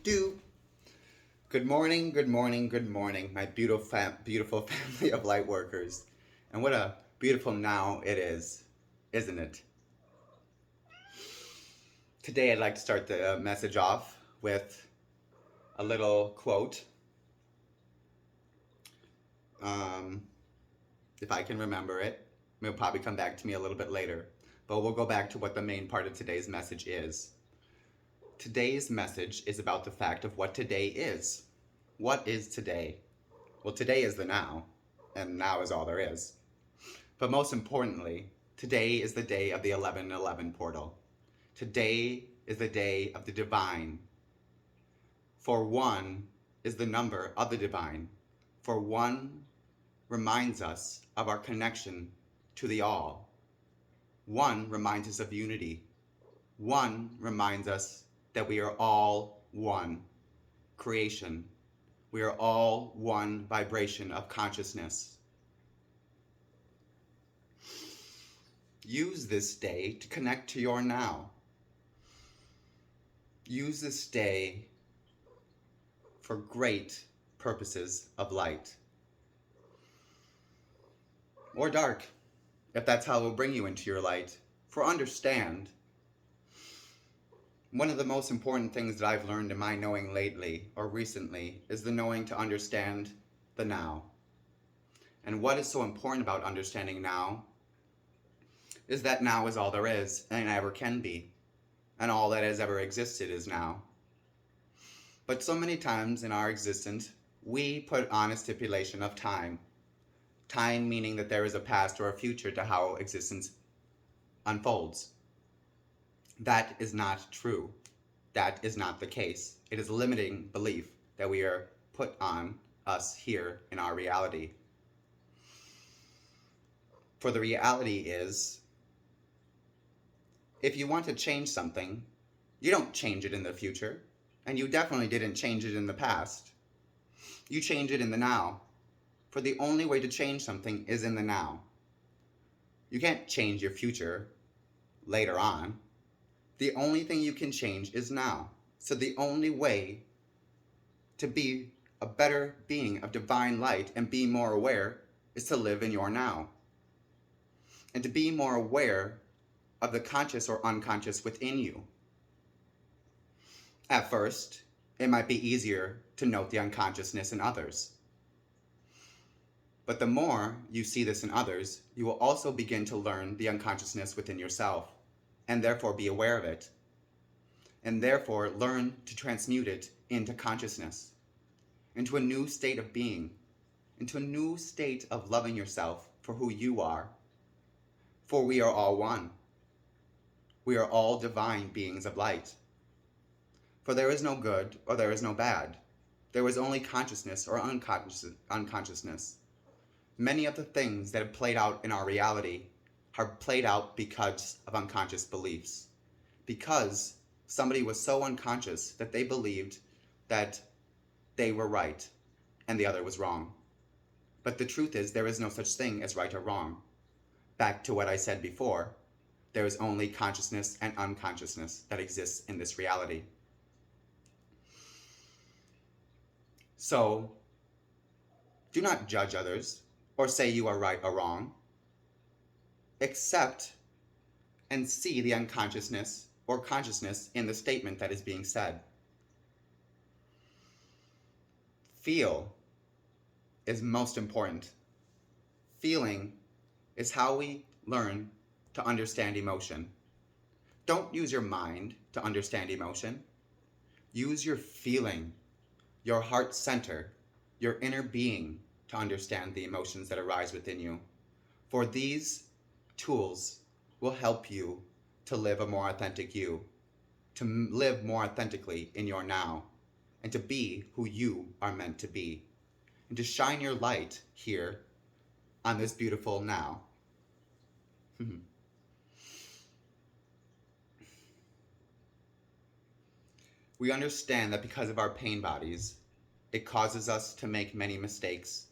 do. Good morning, good morning, good morning, my beautiful family of light workers. And what a beautiful now it is, isn't it? Today I'd like to start the message off with a little quote, um, if I can remember it. It'll probably come back to me a little bit later. But we'll go back to what the main part of today's message is. Today's message is about the fact of what today is. What is today? Well, today is the now, and now is all there is. But most importantly, today is the day of the 1111 portal. Today is the day of the divine. For one is the number of the divine. For one reminds us of our connection to the all. One reminds us of unity. One reminds us that we are all one creation. We are all one vibration of consciousness. Use this day to connect to your now. Use this day for great purposes of light. Or dark, if that's how it will bring you into your light. For understand, one of the most important things that I've learned in my knowing lately or recently is the knowing to understand the now. And what is so important about understanding now is that now is all there is and ever can be. And all that has ever existed is now. But so many times in our existence, we put on a stipulation of time. Time meaning that there is a past or a future to how existence unfolds. That is not true. That is not the case. It is a limiting belief that we are put on us here in our reality. For the reality is, if you want to change something, you don't change it in the future, and you definitely didn't change it in the past. You change it in the now. For the only way to change something is in the now. You can't change your future later on. The only thing you can change is now. So the only way to be a better being of divine light and be more aware is to live in your now. And to be more aware of the conscious or unconscious within you. At first, it might be easier to note the unconsciousness in others. But the more you see this in others, you will also begin to learn the unconsciousness within yourself, and therefore be aware of it. And therefore learn to transmute it into consciousness, into a new state of being, into a new state of loving yourself for who you are. For we are all one. We are all divine beings of light. For there is no good or there is no bad. There is only consciousness or unconsciousness. Many of the things that have played out in our reality are played out because of unconscious beliefs. Because somebody was so unconscious that they believed that they were right and the other was wrong. But the truth is, there is no such thing as right or wrong. Back to what I said before, there is only consciousness and unconsciousness that exists in this reality. So, do not judge others or say you are right or wrong. Accept and see the unconsciousness or consciousness in the statement that is being said. Feel is most important. Feeling is how we learn to understand emotion. Don't use your mind to understand emotion. Use your feeling, your heart center, your inner being to understand the emotions that arise within you. For these tools will help you to live a more authentic you, to live more authentically in your now, and to be who you are meant to be, and to shine your light here on this beautiful now. We understand that because of our pain bodies, it causes us to make many mistakes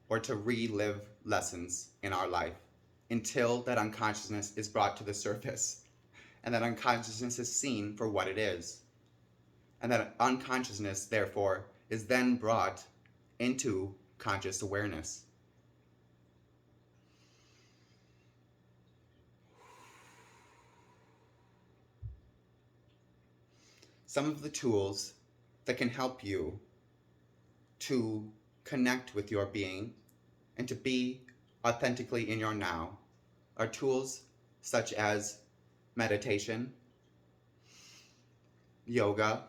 or to relive lessons in our life until that unconsciousness is brought to the surface and that unconsciousness is seen for what it is. And that unconsciousness, therefore, is then brought into conscious awareness. Some of the tools that can help you to connect with your being and to be authentically in your now are tools such as meditation, yoga,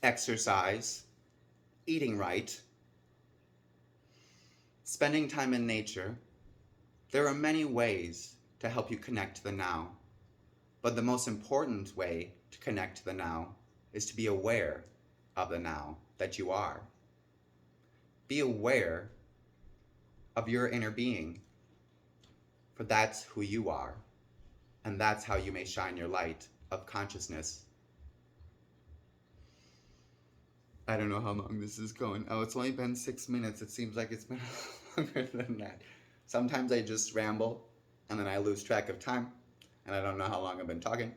exercise, eating right, spending time in nature. There are many ways to help you connect to the now, but the most important way to connect to the now is to be aware of the now that you are. Be aware of your inner being, for that's who you are, and that's how you may shine your light of consciousness. I don't know how long this is going. Oh, it's only been 6 minutes. It seems like it's been longer than that. Sometimes I just ramble, and then I lose track of time, and I don't know how long I've been talking.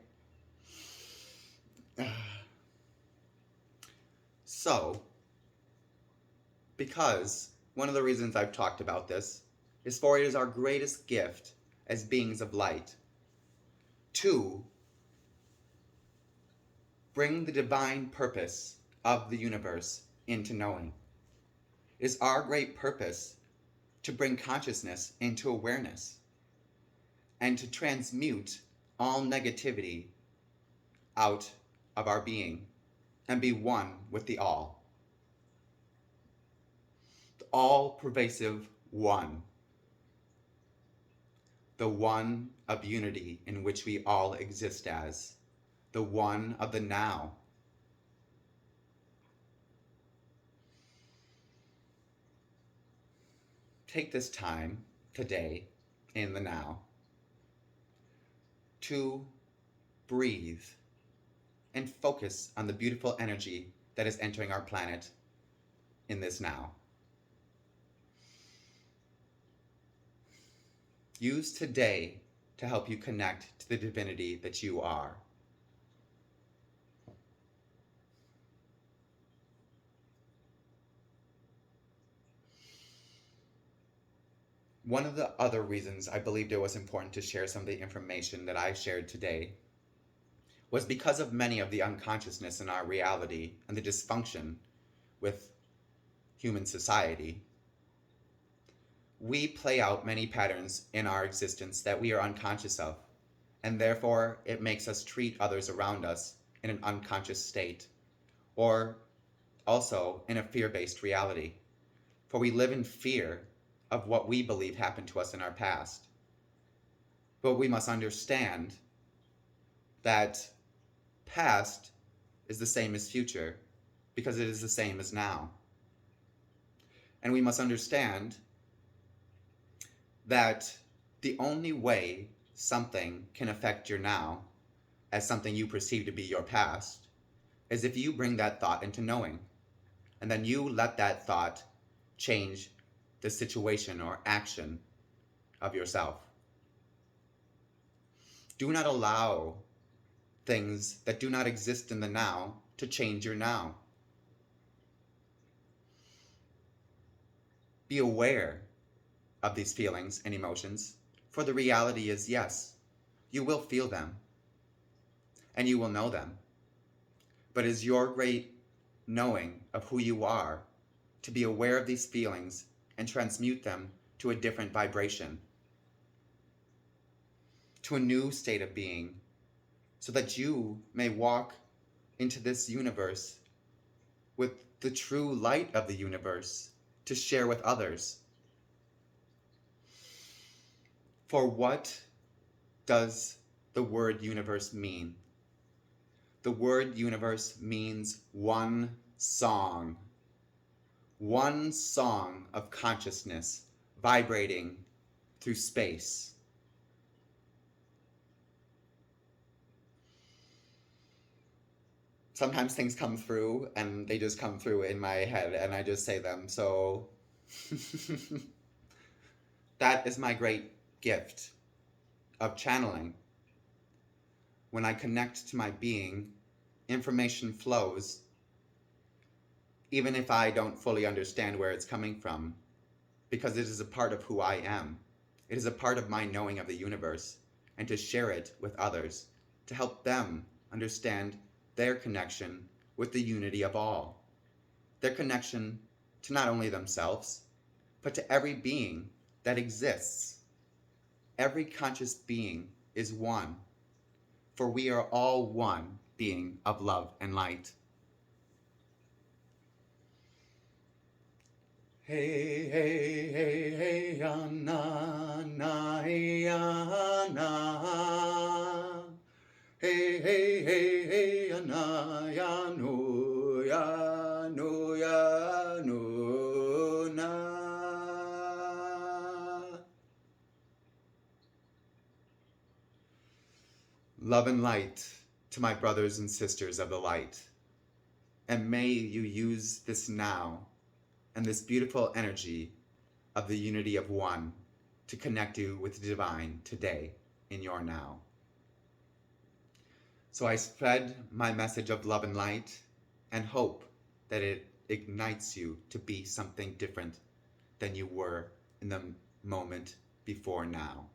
So, because one of the reasons I've talked about this is for it is our greatest gift as beings of light to bring the divine purpose of the universe into knowing. It is our great purpose to bring consciousness into awareness and to transmute all negativity out of our being and be one with the all. The all-pervasive one. The one of unity in which we all exist as. The one of the now. Take this time today in the now to breathe and focus on the beautiful energy that is entering our planet in this now. Use today to help you connect to the divinity that you are. One of the other reasons I believed it was important to share some of the information that I shared today was because of many of the unconsciousness in our reality and the dysfunction with human society. We play out many patterns in our existence that we are unconscious of, and therefore it makes us treat others around us in an unconscious state, or also in a fear-based reality. For we live in fear of what we believe happened to us in our past. But we must understand that past is the same as future because it is the same as now. And we must understand that the only way something can affect your now as something you perceive to be your past is if you bring that thought into knowing, and then you let that thought change the situation or action of yourself. Do not allow things that do not exist in the now to change your now. Be aware of these feelings and emotions, for the reality is, yes, you will feel them and you will know them, but it is your great knowing of who you are to be aware of these feelings and transmute them to a different vibration, to a new state of being, so that you may walk into this universe with the true light of the universe to share with others. For what does the word universe mean? The word universe means one song of consciousness vibrating through space. Sometimes things come through and they just come through in my head and I just say them. So that is my great gift of channeling. when I connect to my being, information flows, even if I don't fully understand where it's coming from, because it is a part of who I am. It is a part of my knowing of the universe, and to share it with others, to help them understand their connection with the unity of all, their connection to not only themselves, but to every being that exists. Every conscious being is one, for we are all one being of love and light. Hey, hey, hey, hey, ya, na, na, ya, na. Hey, hey, hey, hey, ya, na, ya, no, ya, no, ya, no, na. Love and light to my brothers and sisters of the light. And may you use this now and this beautiful energy of the unity of one to connect you with the divine today in your now. So I spread my message of love and light and hope that it ignites you to be something different than you were in the moment before now.